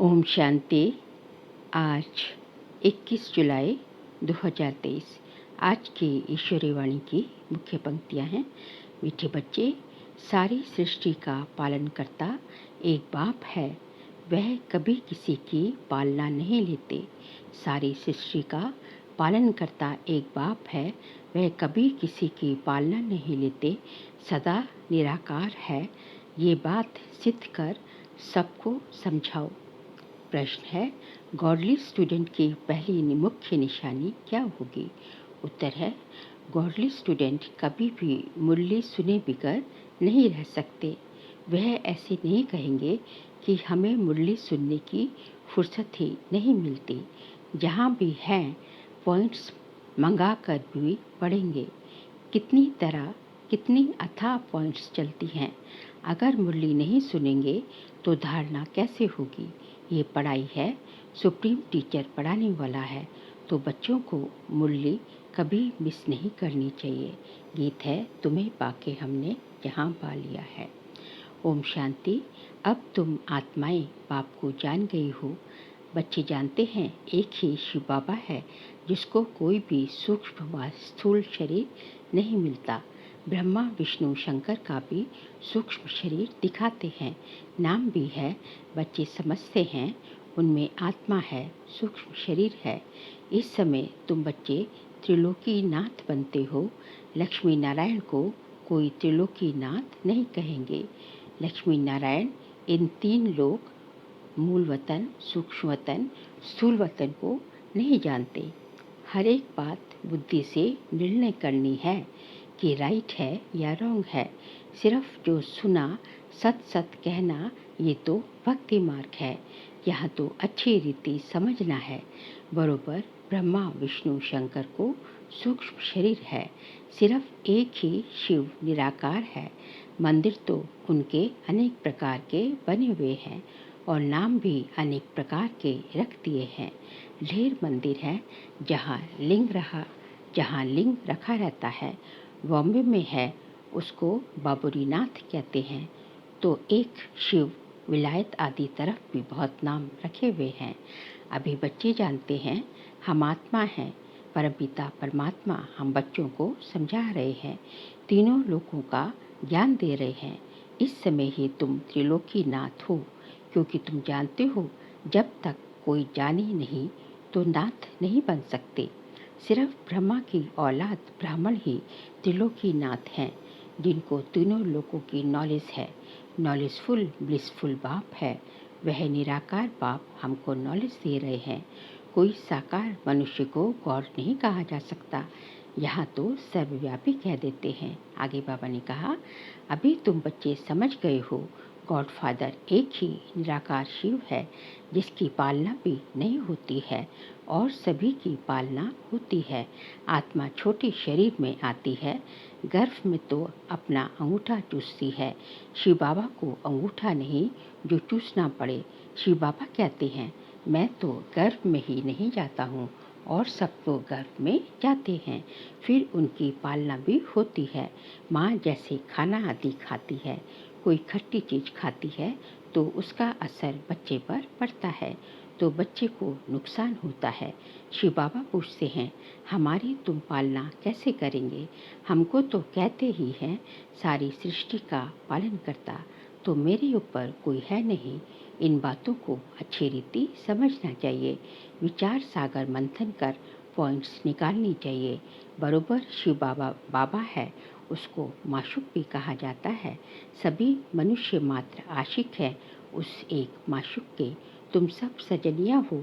ओम शांति। आज 21 जुलाई 2023। आज की ईश्वरीय वाणी की मुख्य पंक्तियां हैं। मीठे बच्चे, सारी सृष्टि का पालन करता एक बाप है, वह कभी किसी की पालना नहीं लेते। सारी सृष्टि का पालन करता एक बाप है, वह कभी किसी की पालना नहीं लेते, सदा निराकार है। ये बात सिद्ध कर सबको समझाओ। प्रश्न है, गॉडली स्टूडेंट की पहली मुख्य निशानी क्या होगी? उत्तर है, गॉडली स्टूडेंट कभी भी मुरली सुने बिगर नहीं रह सकते। वह ऐसे नहीं कहेंगे कि हमें मुरली सुनने की फुर्सत ही नहीं मिलती। जहाँ भी हैं पॉइंट्स मंगा कर भी पढ़ेंगे। कितनी अथाह पॉइंट्स चलती हैं। अगर मुरली नहीं सुनेंगे तो धारणा कैसे होगी? ये पढ़ाई है, सुप्रीम टीचर पढ़ाने वाला है, तो बच्चों को मुरली कभी मिस नहीं करनी चाहिए। गीत है, तुम्हें पाके हमने यहाँ पा लिया है। ओम शांति। अब तुम आत्माएं बाप को जान गई हो। बच्चे जानते हैं एक ही शिव बाबा है, जिसको कोई भी सूक्ष्म व स्थूल शरीर नहीं मिलता। ब्रह्मा विष्णु शंकर का भी सूक्ष्म शरीर दिखाते हैं, नाम भी है। बच्चे समझते हैं उनमें आत्मा है, सूक्ष्म शरीर है। इस समय तुम बच्चे त्रिलोकी नाथ बनते हो। लक्ष्मी नारायण को कोई त्रिलोकी नाथ नहीं कहेंगे। लक्ष्मी नारायण इन तीन लोक, मूल वतन, सूक्ष्म वतन, स्थूल वतन को नहीं जानते। हर एक बात बुद्धि से निर्णय करनी है कि राइट है या रॉन्ग है। सिर्फ जो सुना सत सत कहना, ये तो भक्ति मार्ग है। यहाँ तो अच्छी रीति समझना है। बरोबर ब्रह्मा विष्णु शंकर को सूक्ष्म शरीर है। सिर्फ एक ही शिव निराकार है। मंदिर तो उनके अनेक प्रकार के बने हुए हैं और नाम भी अनेक प्रकार के रख दिए हैं। ढेर मंदिर है जहाँ लिंग रखा रहता है। बॉम्बे में है, उसको बाबुरीनाथ कहते हैं। तो एक शिव विलायत आदि तरफ भी बहुत नाम रखे हुए हैं। अभी बच्चे जानते हैं हम आत्मा हैं। परमपिता परमात्मा हम बच्चों को समझा रहे हैं, तीनों लोकों का ज्ञान दे रहे हैं। इस समय ही तुम त्रिलोकी नाथ हो, क्योंकि तुम जानते हो जब तक कोई जाने नहीं तो नाथ नहीं बन सकते। सिर्फ ब्रह्मा की औलाद ब्राह्मण ही त्रिलोकी नाथ हैं, जिनको तीनों लोकों की नॉलेज है। नॉलेजफुल ब्लिसफुल बाप है। वह निराकार बाप हमको नॉलेज दे रहे हैं। कोई साकार मनुष्य को गॉड नहीं कहा जा सकता। यहाँ तो सर्वव्यापी कह देते हैं। आगे बाबा ने कहा, अभी तुम बच्चे समझ गए हो गॉड फादर एक ही निराकार शिव है, जिसकी पालना भी नहीं होती है और सभी की पालना होती है। आत्मा छोटे शरीर में आती है, गर्भ में तो अपना अंगूठा चूसती है। शिव बाबा को अंगूठा नहीं जो चूसना पड़े। शिव बाबा कहते हैं, मैं तो गर्भ में ही नहीं जाता हूँ और सब तो गर्भ में जाते हैं। फिर उनकी पालना भी होती है। माँ जैसे खाना आदि खाती है, कोई खट्टी चीज़ खाती है तो उसका असर बच्चे पर पड़ता है, तो बच्चे को नुकसान होता है। शिव बाबा पूछते हैं, हमारी तुम पालना कैसे करेंगे? हमको तो कहते ही हैं सारी सृष्टि का पालन करता, तो मेरे ऊपर कोई है नहीं। इन बातों को अच्छी रीति समझना चाहिए। विचार सागर मंथन कर पॉइंट्स निकालनी चाहिए। बरोबर शिव बाबा है, उसको माशूक भी कहा जाता है। सभी मनुष्य मात्र आशिक है उस एक माशूक के। तुम सब सजनिया हो,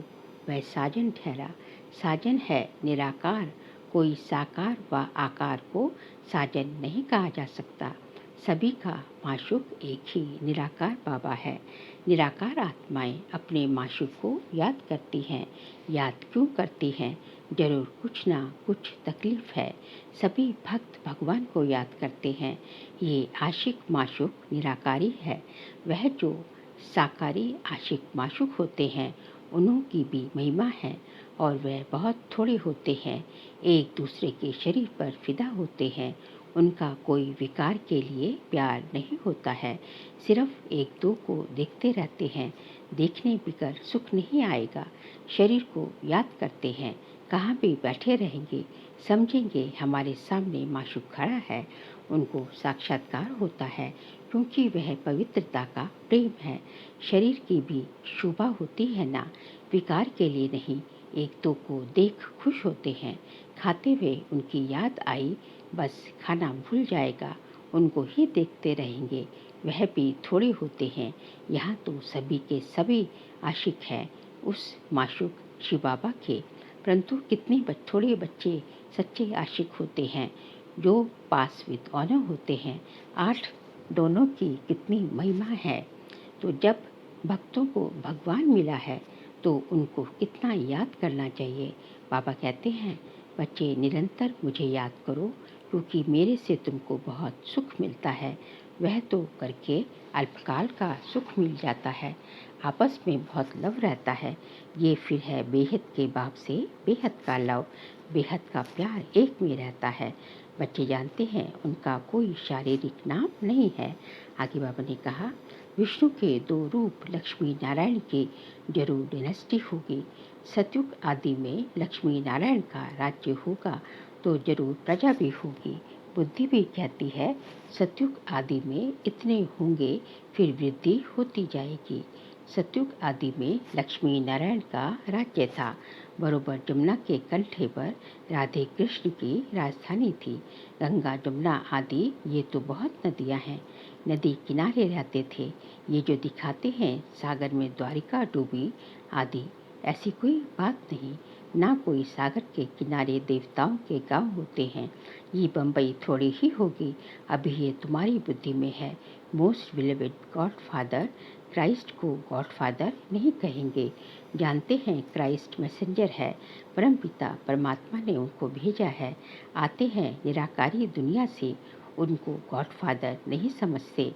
वह साजन ठहरा। साजन है निराकार, कोई साकार व आकार को साजन नहीं कहा जा सकता। सभी का माशूक एक ही निराकार बाबा है। निराकार आत्माएं अपने माशूक को याद करती हैं। याद क्यों करती हैं? जरूर कुछ ना कुछ तकलीफ है। सभी भक्त भगवान को याद करते हैं। ये आशिक माशूक निराकारी है। वह जो साकारी आशिक माशूक होते हैं, उन्हों की भी महिमा है और वह बहुत थोड़े होते हैं। एक दूसरे के शरीर पर फिदा होते हैं। उनका कोई विकार के लिए प्यार नहीं होता है। सिर्फ एक दो को देखते रहते हैं। देखने बिकर सुख नहीं आएगा। शरीर को याद करते हैं, कहाँ भी बैठे रहेंगे, समझेंगे हमारे सामने माशूक खड़ा है। उनको साक्षात्कार होता है, क्योंकि वह पवित्रता का प्रेम है। शरीर की भी शोभा होती है ना, विकार के लिए नहीं। एक दो को देख खुश होते हैं, खाते हुए उनकी याद आई, बस खाना भूल जाएगा, उनको ही देखते रहेंगे। वह भी थोड़े होते हैं, यहाँ तो सभी के सभी आशिक हैं उस माशूक शिव बाबा के। परंतु कितने थोड़े बच्चे सच्चे आशिक होते हैं जो पास विद ऑनर होते हैं। 8 दोनों की कितनी महिमा है। तो जब भक्तों को भगवान मिला है तो उनको कितना याद करना चाहिए। बाबा कहते हैं, बच्चे निरंतर मुझे याद करो, क्योंकि मेरे से तुमको बहुत सुख मिलता है। वह तो करके अल्पकाल का सुख मिल जाता है, आपस में बहुत लव रहता है। ये फिर है बेहद के बाप से बेहद का लव, बेहद का प्यार एक में रहता है। बच्चे जानते हैं उनका कोई शारीरिक नाम नहीं है। आगे बाबा ने कहा, विष्णु के 2 रूप लक्ष्मी नारायण की जरूर डिनेस्टी होगी। सतयुग आदि में लक्ष्मी नारायण का राज्य होगा तो जरूर प्रजा भी होगी। बुद्धि भी कहती है सतयुग आदि में इतने होंगे, फिर वृद्धि होती जाएगी। सतयुग आदि में लक्ष्मी नारायण का राज्य था। बरोबर जमुना के कंठे पर राधे कृष्ण की राजधानी थी। गंगा, जमुना आदि ये तो बहुत नदियाँ हैं, नदी किनारे रहते थे। ये जो दिखाते हैं सागर में द्वारिका डूबी आदि, ऐसी कोई बात नहीं। ना कोई सागर के किनारे देवताओं के गांव होते हैं। ये बम्बई थोड़ी ही होगी। अभी ये तुम्हारी बुद्धि में है। मोस्ट बिलीवेड गॉड फादर क्राइस्ट को गॉड फादर नहीं कहेंगे। जानते हैं क्राइस्ट मैसेंजर है, परमपिता परमात्मा ने उनको भेजा है। आते हैं निराकारी दुनिया से, उनको गॉड फादर नहीं समझते।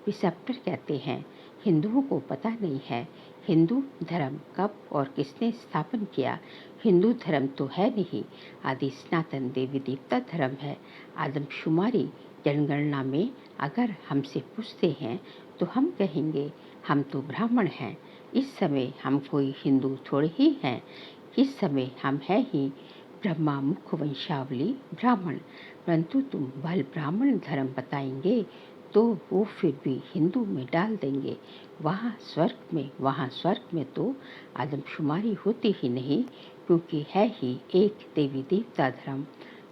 प्रिसेप्टर कहते हैं हिंदुओं को पता नहीं है हिंदू धर्म कब और किसने स्थापन किया। हिंदू धर्म तो है नहीं, आदि सनातन देवी देवता धर्म है। आदमशुमारी जनगणना में अगर हमसे पूछते हैं तो हम कहेंगे हम तो ब्राह्मण हैं। इस समय हम कोई हिंदू थोड़े ही हैं, इस समय हम हैं ही ब्रह्मा मुख्य वंशावली ब्राह्मण। परंतु तुम भल ब्राह्मण धर्म बताएंगे तो वो फिर भी हिंदू में डाल देंगे। वहाँ स्वर्ग में तो आदमशुमारी होती ही नहीं, क्योंकि है ही एक देवी देवता धर्म,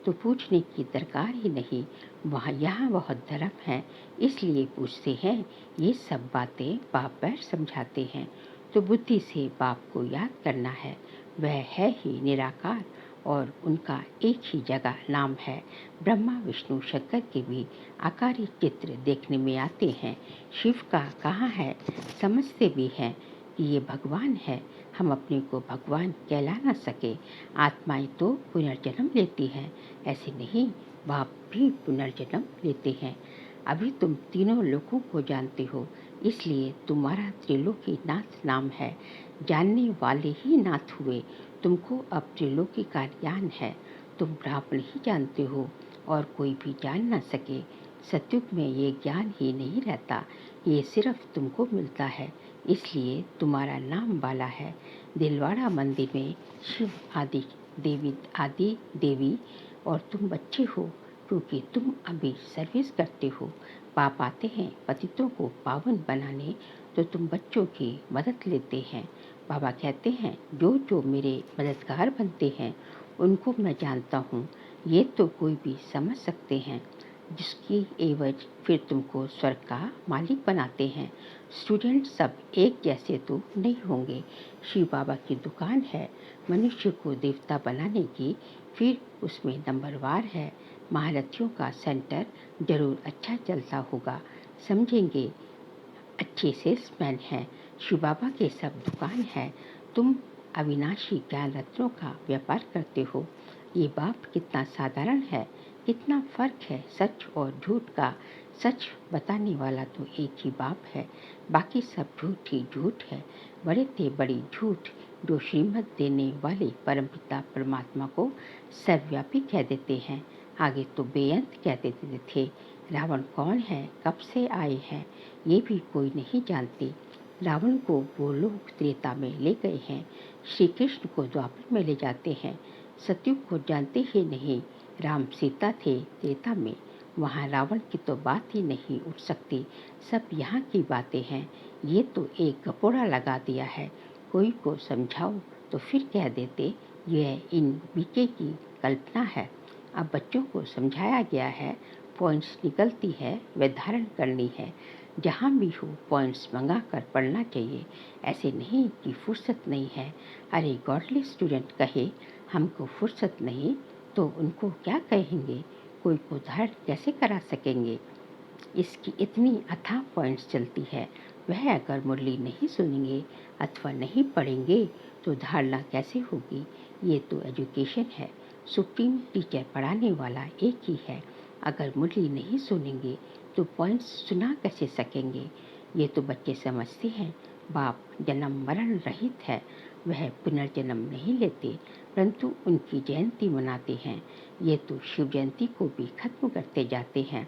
तो पूछने की दरकार ही नहीं। वहाँ यहाँ बहुत धर्म है, इसलिए पूछते हैं। ये सब बातें बाप बैठ समझाते हैं। तो बुद्धि से बाप को याद करना है। वह है ही निराकार और उनका एक ही जगह नाम है। ब्रह्मा विष्णु शंकर के भी आकारी चित्र देखने में आते हैं। शिव का कहाँ है, समझते भी हैं कि ये भगवान है। हम अपने को भगवान कहला ना सके। आत्माएं तो पुनर्जन्म लेती हैं, ऐसे नहीं, बाप भी पुनर्जन्म लेते हैं। अभी तुम तीनों लोगों को जानते हो, इसलिए तुम्हारा त्रिलोकी नाथ नाम है। जानने वाले ही नाथ हुए। तुमको अब त्रिलोकी का ज्ञान है। तुम ब्राह्मण ही जानते हो और कोई भी जान ना सके। सतयुग में ये ज्ञान ही नहीं रहता, ये सिर्फ तुमको मिलता है, इसलिए तुम्हारा नाम बाला है। दिलवाड़ा मंदिर में शिव आदि देवी और तुम बच्चे हो, क्योंकि तुम अभी सर्विस करते हो। पाप आते हैं पतितों को पावन बनाने, तो तुम बच्चों की मदद लेते हैं। बाबा कहते हैं जो जो मेरे मददगार बनते हैं उनको मैं जानता हूँ। ये तो कोई भी समझ सकते हैं, जिसकी एवज फिर तुमको स्वर्ग का मालिक बनाते हैं। स्टूडेंट सब एक जैसे तो नहीं होंगे। शिव बाबा की दुकान है मनुष्य को देवता बनाने की, फिर उसमें नंबरवार है। महारथियों का सेंटर जरूर अच्छा चलता होगा, समझेंगे अच्छे सेल्समैन हैं। शिव बाबा के सब दुकान है। तुम अविनाशी ज्ञान रत्नों का व्यापार करते हो। ये बाप कितना साधारण है, कितना फर्क है सच और झूठ का। सच बताने वाला तो एक ही बाप है, बाकी सब झूठ ही झूठ है। बड़े थे बड़ी झूठ जो श्रीमत देने वाले परमपिता परमात्मा को सर्वव्यापी कह देते हैं। आगे तो बेअंत कह देते थे। रावण कौन है, कब से आए हैं, ये भी कोई नहीं जानते। रावण को वो लोग त्रेता में ले गए हैं, श्री कृष्ण को द्वापर में ले जाते हैं। सतयुग को जानते ही नहीं, राम सीता थे त्रेता में, वहाँ रावण की तो बात ही नहीं उठ सकती, सब यहाँ की बातें हैं। ये तो एक गपोड़ा लगा दिया है, कोई को समझाओ तो फिर कह देते यह इन बीके की कल्पना है। अब बच्चों को समझाया गया है, पॉइंट्स निकलती है वह धारण करनी है। जहाँ भी हो पॉइंट्स मंगा कर पढ़ना चाहिए, ऐसे नहीं कि फुर्सत नहीं है। अरे गॉडली स्टूडेंट कहे हमको फुर्सत नहीं तो उनको क्या कहेंगे, कोई को धारण कैसे करा सकेंगे। इसकी इतनी अथाह पॉइंट्स चलती है, वह अगर मुरली नहीं सुनेंगे अथवा नहीं पढ़ेंगे तो धारणा कैसे होगी। ये तो एजुकेशन है, सुप्रीम टीचर पढ़ाने वाला एक ही है। अगर मुरली नहीं सुनेंगे तो पॉइंट्स सुना कैसे सकेंगे। ये तो बच्चे समझते हैं बाप जन्म मरण रहित है, वह पुनर्जन्म नहीं लेते, परंतु उनकी जयंती मनाते हैं। ये तो शिव जयंती को भी खत्म करते जाते हैं।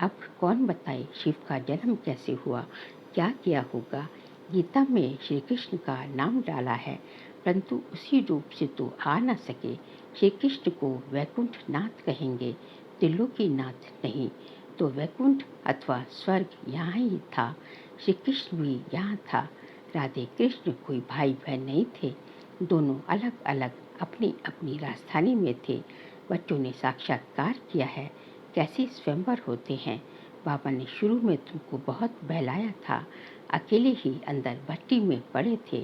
अब कौन बताए शिव का जन्म कैसे हुआ, क्या किया होगा। गीता में श्री कृष्ण का नाम डाला है, परंतु उसी रूप से तो आ न सके। श्री कृष्ण को वैकुंठ नाथ कहेंगे, त्रिलोकी नाथ नहीं। तो वैकुंठ अथवा स्वर्ग यहाँ ही था, श्री कृष्ण भी यहाँ था। राधे कृष्ण कोई भाई बहन नहीं थे, दोनों अलग अलग अपनी अपनी राजधानी में थे। बच्चों ने साक्षात्कार किया है कैसे स्वयंवर होते हैं। बाबा ने शुरू में तुमको बहुत बहलाया था, अकेले ही अंदर भट्टी में पड़े थे,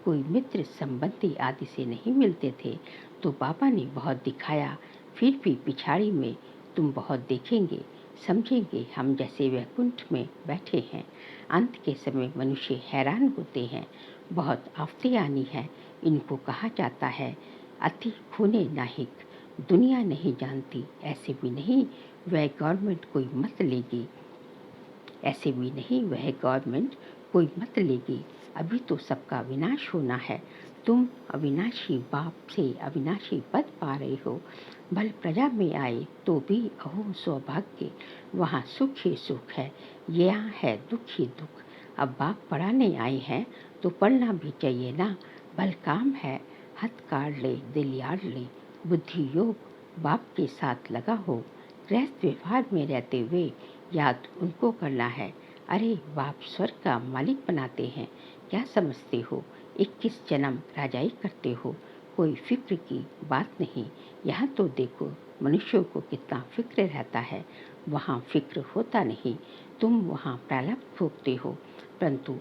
कोई मित्र संबंधी आदि से नहीं मिलते थे, तो बाबा ने बहुत दिखाया। फिर भी पिछाड़ी में तुम बहुत देखेंगे, समझेंगे हम जैसे वैकुंठ में बैठे हैं। अंत के समय मनुष्य हैरान होते हैं, बहुत आफतें आनी है। इनको कहा जाता है अति खूने नाहिक, दुनिया नहीं जानती, ऐसे भी नहीं वह गवर्नमेंट कोई मत लेगी, ऐसे भी नहीं वह गवर्नमेंट कोई मत लेगी। अभी तो सबका विनाश होना है, तुम अविनाशी बाप से अविनाशी पद पा रहे हो। भल प्रजा में आए तो भी अहो सौभाग्य, वहाँ सुख ही सुख है, यहाँ है दुख ही दुख। अब बाप पढ़ाने आए हैं तो पढ़ना भी चाहिए ना, भल काम है हथ काट ले दिल यार ले। बुद्धि योग बाप के साथ लगा हो, गृहस्थ व्यवहार में रहते हुए याद उनको करना है। अरे बाप स्वर्ग का मालिक बनाते हैं, क्या समझते हो। 21 जन्म राजाई करते हो, कोई फिक्र की बात नहीं। यहाँ तो देखो मनुष्यों को कितना फिक्र रहता है, वहाँ फिक्र होता नहीं। तुम वहाँ प्रारब्ध भोगते हो, परंतु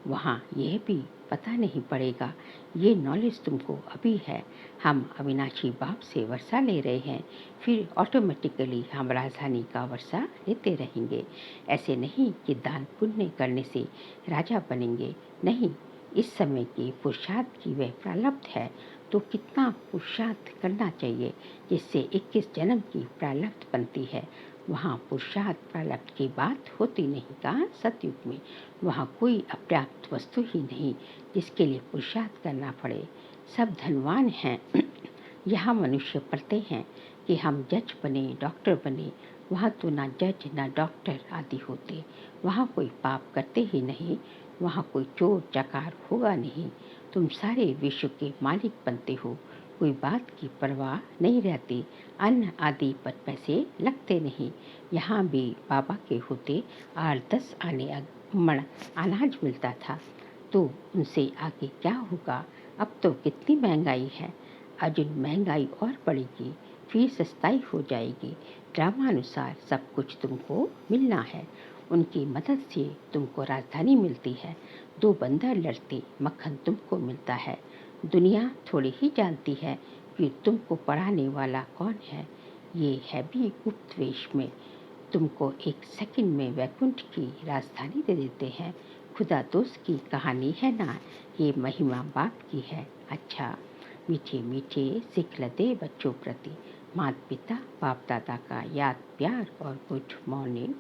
वहाँ यह भी पता नहीं पड़ेगा। ये नॉलेज तुमको अभी है, हम अविनाशी बाप से वर्षा ले रहे हैं, फिर ऑटोमेटिकली हम राजधानी का वर्षा लेते रहेंगे। ऐसे नहीं कि दान पुण्य करने से राजा बनेंगे, नहीं। इस समय के पुरुषार्थ की वह प्रारब्ध है, तो कितना पुरुषार्थ करना चाहिए जिससे 21 जन्म की प्रारब्ध बनती है। वहाँ पुरुषार्थ प्रारब्ध की बात होती नहीं। कहाँ सतयुग में वहाँ कोई अपर्याप्त वस्तु ही नहीं जिसके लिए पुरुषार्थ करना पड़े। सब धनवान हैं। यहाँ मनुष्य पढ़ते हैं कि हम जज बने, डॉक्टर बने, वहाँ तो ना जज ना डॉक्टर आदि होते। वहाँ कोई पाप करते ही नहीं, वहाँ कोई चोर चकार होगा नहीं। तुम सारे विश्व के मालिक बनते हो, कोई बात की परवाह नहीं रहती। अन्न आदि पर पैसे लगते नहीं। यहाँ भी बाबा के होते 8-10 आने मण अनाज मिलता था, तो उनसे आगे क्या होगा। अब तो कितनी महंगाई है, अजून महंगाई और बढ़ेगी, फिर सस्ताई हो जाएगी। ड्रामानुसार सब कुछ तुमको मिलना है, उनकी मदद से तुमको राजधानी मिलती है। 2 बंदर लड़ते मक्खन तुमको मिलता है। दुनिया थोड़ी ही जानती है कि तुमको पढ़ाने वाला कौन है। ये है भी गुप्त वेश में, तुमको 1 सेकंड में वैकुंठ की राजधानी दे देते हैं। खुदा दोस्त की कहानी है ना, ये महिमा बाप की है। अच्छा मीठे मीठे सिख लदे बच्चों प्रति माता पिता बाप दादा का याद प्यार और गुड मॉर्निंग।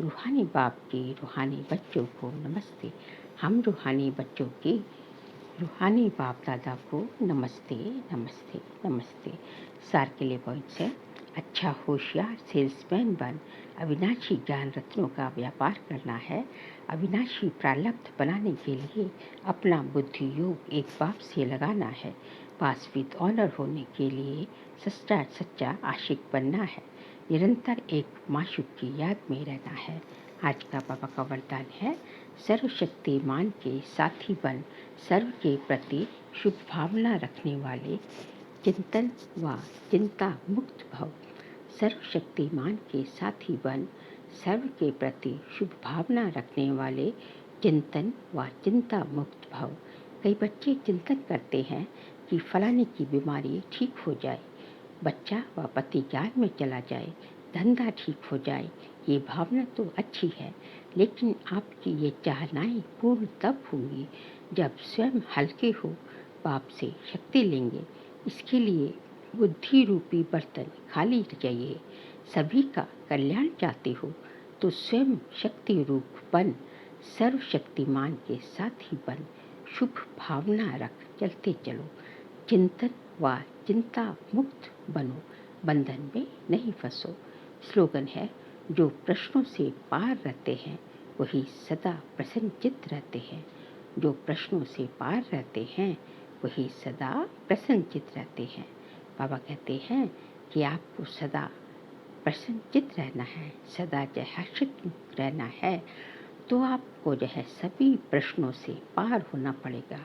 रूहानी बाप की रूहानी बच्चों को नमस्ते। हम रूहानी बच्चों की रूहानी बाप दादा को नमस्ते नमस्ते नमस्ते। सार के लिए पॉइंट्स है, अच्छा होशियार सेल्समैन बन, अविनाशी ज्ञान रत्नों का व्यापार करना है। अविनाशी प्रारब्ध बनाने के लिए अपना बुद्धि योग एक बाप से लगाना है। पास विद ऑनर होने के लिए सच्चा आशिक बनना है। निरंतर एक माशूक की याद में रहना है। आज का बाबा का वरदान है, सर्वशक्तिमान के साथी बन, सर्व के प्रति शुभ भावना रखने वाले, चिंतन व चिंता मुक्त भव। सर्वशक्तिमान के साथी बन, सर्व के प्रति शुभ भावना रखने वाले, चिंतन व चिंता मुक्त भव। कई बच्चे चिंतन करते हैं कि फलाने की बीमारी ठीक हो जाए, बच्चा व पति ज्ञान में चला जाए, धंधा ठीक हो जाए। ये भावना तो अच्छी है, लेकिन आपकी ये चाहनाएं पूर्ण तब होंगी जब स्वयं हल्के हो बाप से शक्ति लेंगे। इसके लिए बुद्धि रूपी बर्तन खाली चाहिए। सभी का कल्याण चाहते हो तो स्वयं शक्ति रूप बन, सर्वशक्तिमान के साथ ही बन, शुभ भावना रख चलते चलो। चिंतन व चिंता मुक्त बनो, बंधन में नहीं फंसो। स्लोगन है, जो प्रश्नों से पार रहते हैं वही सदा प्रसन्नचित्त रहते हैं। जो प्रश्नों से पार रहते हैं वही सदा प्रसन्नचित्त रहते हैं। बाबा कहते हैं कि आपको सदा प्रसन्नचित्त रहना है, सदा हर्षित रहना है, तो आपको सभी प्रश्नों से पार होना पड़ेगा।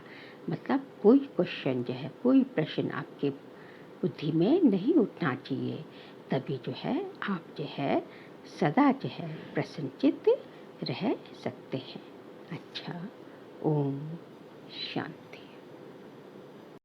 मतलब कोई क्वेश्चन कोई प्रश्न आपके बुद्धि में नहीं उठना चाहिए। तभी आप सदा प्रसन्नचित्त रह सकते हैं। अच्छा, ओम शांति।